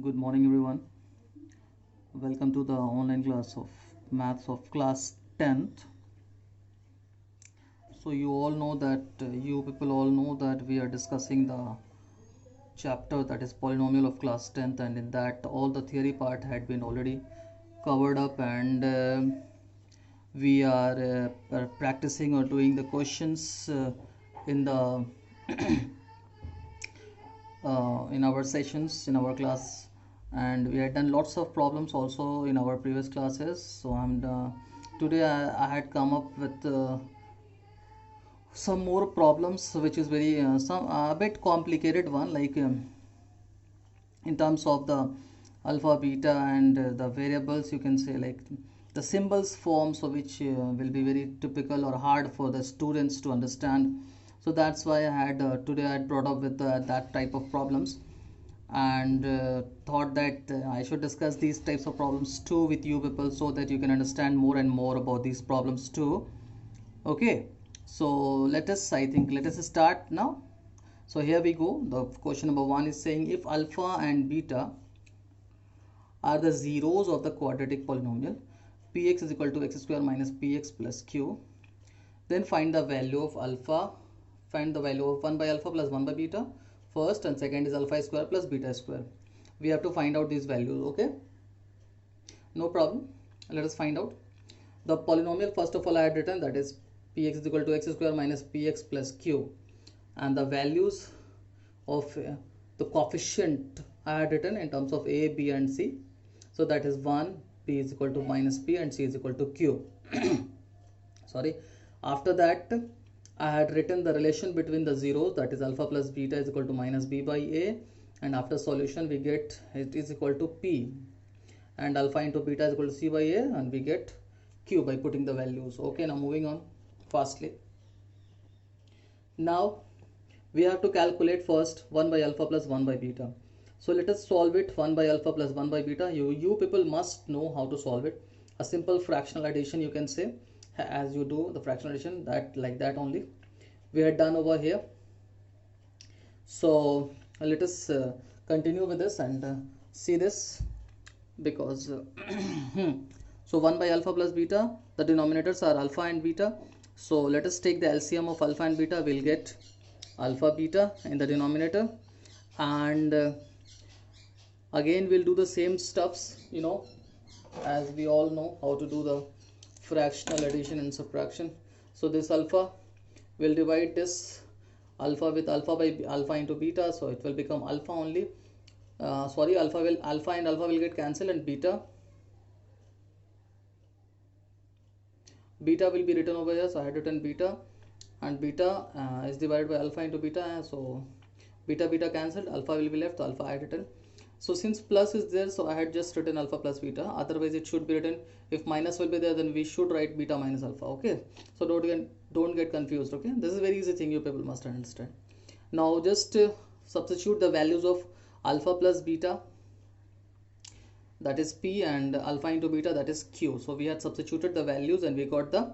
Good morning, everyone. Welcome to the online class of maths of class 10th. So, you all know that you people all know that we are discussing the chapter that is polynomial of class 10th, and in that, all the theory part had been already covered up, and we are practicing or doing the questions in the in our sessions in our class, and we had done lots of problems also in our previous classes. So today I had come up with some more problems which is very some a bit complicated one, like in terms of the alpha beta and the variables, you can say, like the symbols form, so which will be very typical or hard for the students to understand. So that's why I had today I had brought up with that type of problems, and thought that I should discuss these types of problems too with you people, so that you can understand more and more about these problems too. Okay, so let us start now. So here we go. The question number 1 is saying, if alpha and beta are the zeros of the quadratic polynomial px is equal to x square minus px plus q, then find the value of alpha, find the value of 1 by alpha plus 1 by beta first, and second is alpha square plus beta square. We have to find out these values. Okay, no problem. Let us find out the polynomial. First of all, I had written that is px is equal to x square minus px plus q, and the values of the coefficient I had written in terms of a, b and c. So that is 1, p is equal to minus p, and c is equal to q. Sorry. After that, I had written the relation between the zeros, that is alpha plus beta is equal to minus b by a, and after solution we get it is equal to p, and alpha into beta is equal to c by a, and we get q by putting the values. Okay, now moving on fastly. Now we have to calculate first 1 by alpha plus 1 by beta. So let us solve it. 1 by alpha plus 1 by beta, you people must know how to solve it. A simple fractional addition, you can say, as you do the fractional addition, that like that only we had done over here. So let us continue with this and see this, because so 1 by alpha plus beta, the denominators are alpha and beta. So let us take the LCM of alpha and beta. We'll get alpha beta in the denominator, and again we'll do the same stuffs, as we all know how to do the fractional addition and subtraction. So this alpha will divide this alpha with alpha by alpha into beta, so it will become alpha only. Sorry, alpha and alpha will get cancelled, and beta will be written over here. So I had written beta, and beta is divided by alpha into beta, so beta cancelled, alpha will be left, so alpha I had written. So since plus is there, so I had just written alpha plus beta. Otherwise it should be written, if minus will be there, then we should write beta minus alpha. Okay, so don't get confused. Okay, this is a very easy thing, you people must understand. Now just substitute the values of alpha plus beta, that is p, and alpha into beta, that is q. So we had substituted the values and we got the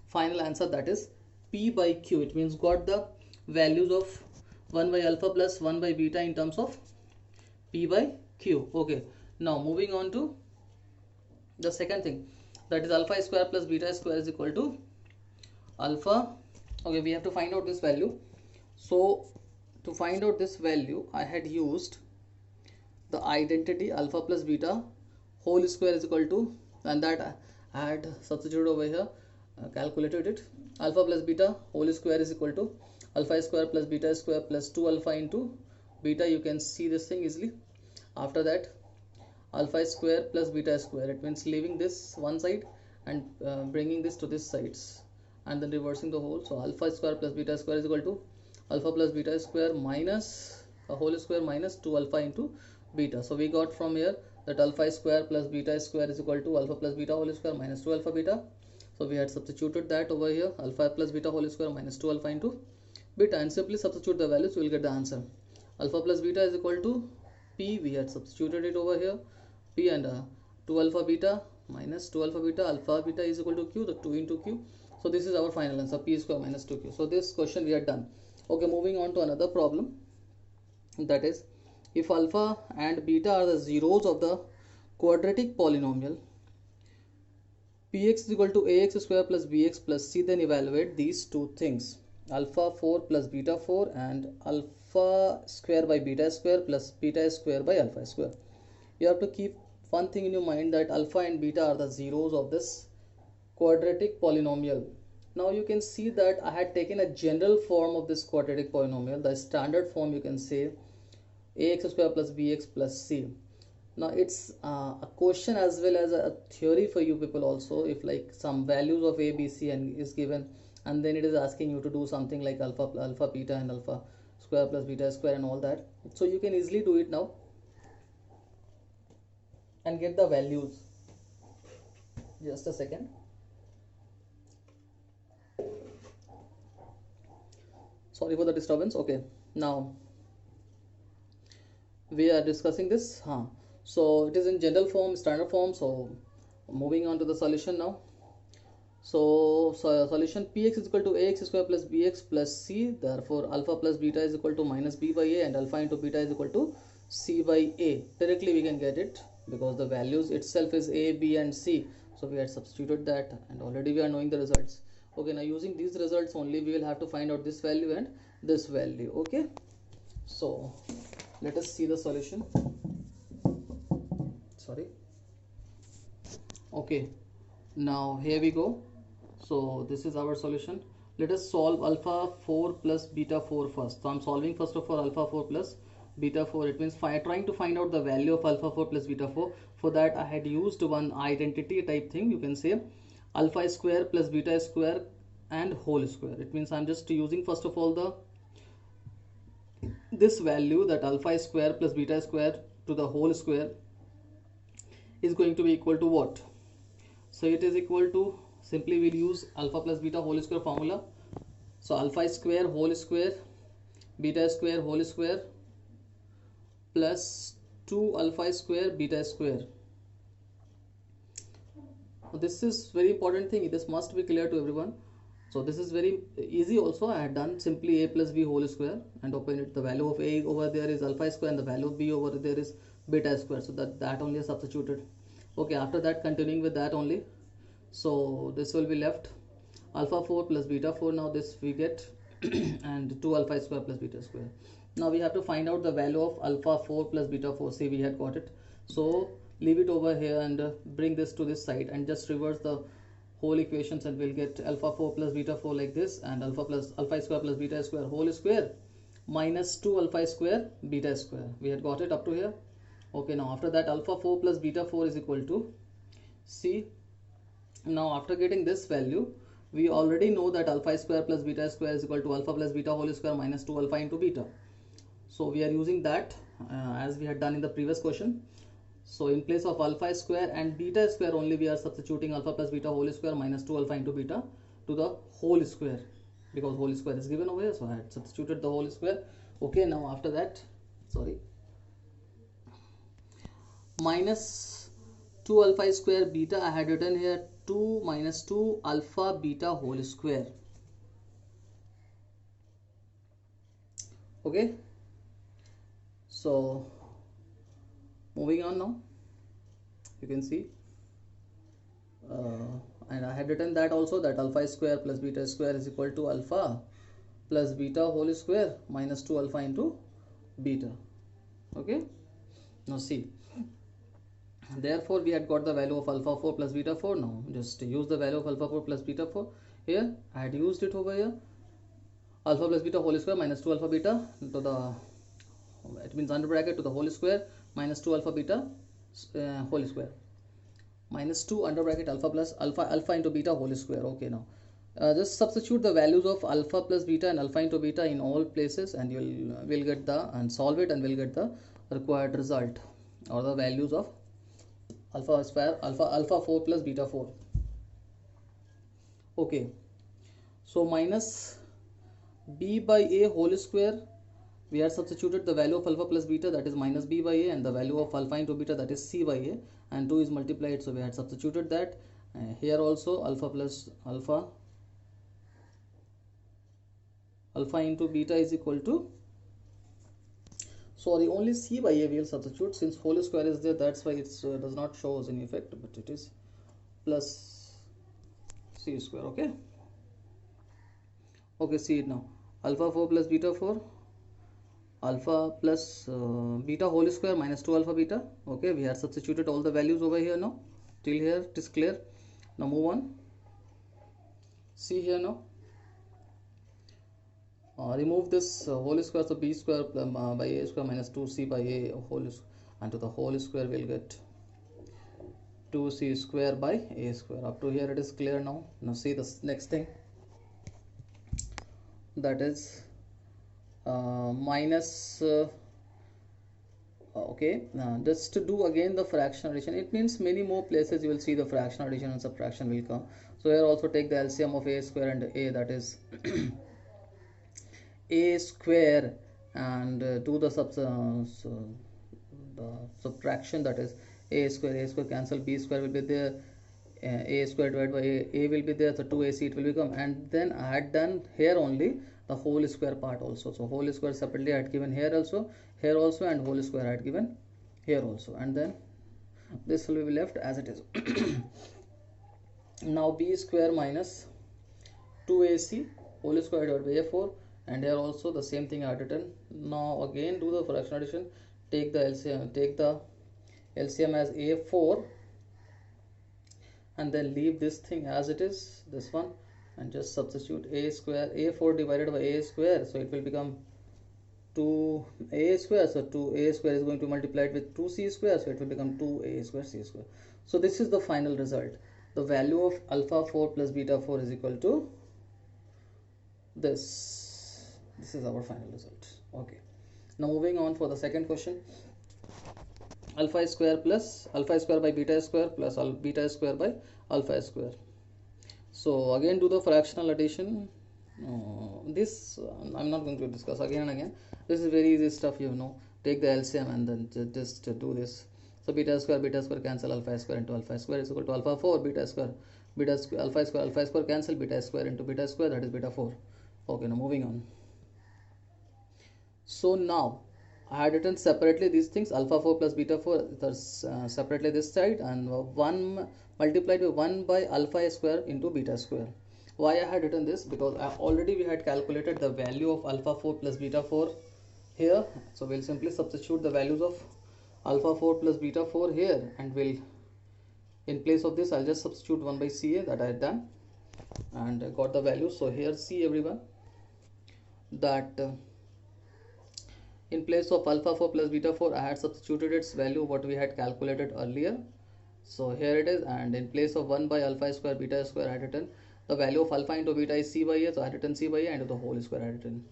final answer, that is p by q. It means got the values of 1 by alpha plus 1 by beta in terms of p by q. Okay, now moving on to the second thing, that is alpha square plus beta square is equal to alpha. Okay, we have to find out this value. So to find out this value, I had used the identity alpha plus beta whole square is equal to, and that I had substituted over here, calculated it. Alpha plus beta whole square is equal to alpha square plus beta square plus 2 alpha into beta. You can see this thing easily. After that, alpha square plus beta square, it means leaving this one side and bringing this to this sides, and then reversing the whole. So alpha square plus beta square is equal to alpha plus beta square minus a whole square minus 2 alpha into beta. So we got from here that alpha square plus beta square is equal to alpha plus beta whole square minus 2 alpha beta. So we had substituted that over here, alpha plus beta whole square minus 2 alpha into beta, and simply substitute the values, we will get the answer. Alpha plus beta is equal to p, we had substituted it over here, p, and 2 alpha beta minus 2 alpha beta is equal to q, the 2 into q. So this is our final answer, p square minus 2q. So this question we had done. Okay, moving on to another problem, that is if alpha and beta are the zeros of the quadratic polynomial px is equal to ax square plus bx plus c, then evaluate these two things, alpha 4 plus beta 4 and alpha square by beta square plus beta square by alpha square. You have to keep one thing in your mind, that alpha and beta are the zeros of this quadratic polynomial. Now you can see that I had taken a general form of this quadratic polynomial, the standard form, you can say ax square plus bx plus c. Now it's a question as well as a theory for you people also. If like some values of a, b, c and is given, and then it is asking you to do something like alpha beta and alpha square plus beta square and all that, so you can easily do it now and get the values. Just a second. Sorry for the disturbance. Okay, now we are discussing this. So it is in general form, standard form. So moving on to the solution now. So solution px is equal to ax square plus bx plus c. Therefore alpha plus beta is equal to minus b by a, and alpha into beta is equal to c by a. Directly we can get it because the values itself is a, b and c. So we had substituted that and already we are knowing the results. Okay, now using these results only we will have to find out this value and this value. Okay, so let us see the solution. Sorry. Okay, now here we go. So this is our solution. Let us solve alpha 4 plus beta 4 first. So I'm solving first of all alpha 4 plus beta 4. It means trying to find out the value of alpha 4 plus beta 4. For that I had used one identity type thing, you can say alpha square plus beta square and whole square. It means I'm just using first of all this value, that alpha square plus beta square to the whole square is going to be equal to what? So it is equal to, simply we'll use alpha plus beta whole square formula. So alpha square whole square beta square whole square plus 2 alpha square beta square. This is very important thing, this must be clear to everyone. So this is very easy also. I had done simply a plus b whole square and open it. The value of a over there is alpha square and the value of b over there is beta square. So that only is substituted. Okay, after that continuing with that only. So this will be left alpha 4 plus beta 4. Now this we get and 2 alpha square plus beta square. Now we have to find out the value of alpha 4 plus beta 4. See, we had got it. So leave it over here and bring this to this side and just reverse the whole equations and we'll get alpha 4 plus beta 4 like this, and alpha square plus beta square whole square minus 2 alpha square beta square. We had got it up to here. Okay, now after that alpha 4 plus beta 4 is equal to c. Now after getting this value, we already know that alpha square plus beta square is equal to alpha plus beta whole square minus 2 alpha into beta. So we are using that as we had done in the previous question. So in place of alpha square and beta square only, we are substituting alpha plus beta whole square minus 2 alpha into beta to the whole square, because whole square is given over here. So I had substituted the whole square. Okay, now after that, minus 2 alpha square beta, I had written here 2 minus 2 alpha beta whole square. Okay, so moving on now, you can see and I had written that also, that alpha square plus beta square is equal to alpha plus beta whole square minus 2 alpha into beta. Okay, now see, therefore we had got the value of alpha 4 plus beta 4. Now just use the value of alpha 4 plus beta 4 here. I had used it over here, alpha plus beta whole square minus 2 alpha beta to the, it means under bracket, to the whole square minus 2 alpha beta whole square minus 2 under bracket alpha plus alpha into beta whole square. Okay, now just substitute the values of alpha plus beta and alpha into beta in all places and will get the, and solve it, and we'll get the required result or the values of alpha 4 plus beta 4. Okay, so minus b by a whole square, we have substituted the value of alpha plus beta, that is minus b by a, and the value of alpha into beta, that is c by a, and 2 is multiplied, so we had substituted that. Here also alpha plus alpha into beta is equal to, Sorry, only c by a we will substitute, since whole square is there, that's why it does not show as any effect, but it is plus c square. Okay, okay, see it now. Alpha 4 plus beta 4, alpha plus beta whole square minus 2 alpha beta. Okay, we have substituted all the values over here now. Till here it is clear. Now move on. See here now. Remove this whole square, so b square by a square minus 2c by a whole, and to the whole square we'll get 2c square by a square. Up to here it is clear now. Now see this next thing, that is minus okay, just to do again the fraction addition. It means many more places you will see the fraction addition and subtraction will come. So here also take the LCM of a square and a, that is a square, and do the subtraction, that is a square cancel, b square will be there, a square divided by a will be there, so 2ac it will become, and then I had done here only the whole square part also. So whole square separately I had given here also, and whole square I had given here also, and then this will be left as it is. Now b square minus 2ac whole square divided by a4, and here also the same thing I had written. Now again do the fraction addition, take the LCM as a4, and then leave this thing as it is, this one, and just substitute a square, a4 divided by a square, so it will become 2a square, so 2a square is going to multiply it with 2c square, so it will become 2a square c square. So this is the final result. The value of alpha 4 plus beta 4 is equal to this. This is our final result. Okay, now moving on for the second question. Alpha square by beta square plus beta square by alpha square. So again do the fractional addition. This I'm not going to discuss again and again. This is very easy stuff, you know. Take the LCM and then just do this. So beta square cancel, alpha square into alpha square is equal to alpha 4 beta square alpha square cancel, beta square into beta square, that is beta 4. Okay, now moving on. So now I had written separately these things, alpha 4 plus beta 4, separately this side, and 1 multiplied by 1 by alpha square into beta square. Why I had written this? Because already we had calculated the value of alpha 4 plus beta 4 here. So we'll simply substitute the values of alpha 4 plus beta 4 here, and we'll, in place of this, I'll just substitute 1 by CA that I had done, and I got the value. So here see everyone, that in place of alpha 4 plus beta 4 I had substituted its value what we had calculated earlier. So here it is, and in place of 1 by alpha square beta square I had written the value of alpha into beta is c by a, so I had written c by a, and the whole square I had written,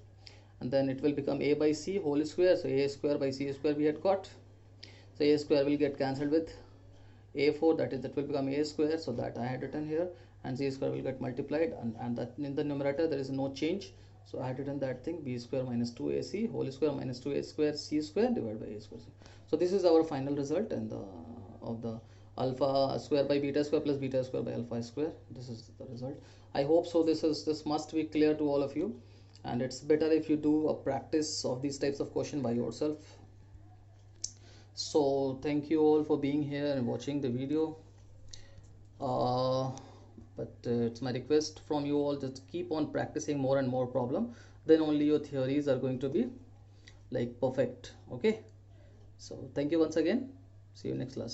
and then it will become a by c whole square, so a square by c square we had got. So a square will get cancelled with a4, that will become a square, so that I had written here, and c square will get multiplied, and that in the numerator there is no change, so I had written that thing, b square minus 2ac whole square minus 2a square c square divided by a square. So this is our final result, and of the alpha square by beta square plus beta square by alpha square. This is the result. I hope so. This must be clear to all of you, and it's better if you do a practice of these types of question by yourself. So thank you all for being here and watching the video. But it's my request from you all, just keep on practicing more and more problem, then only your theories are going to be like perfect. Okay, so thank you once again. See you next class.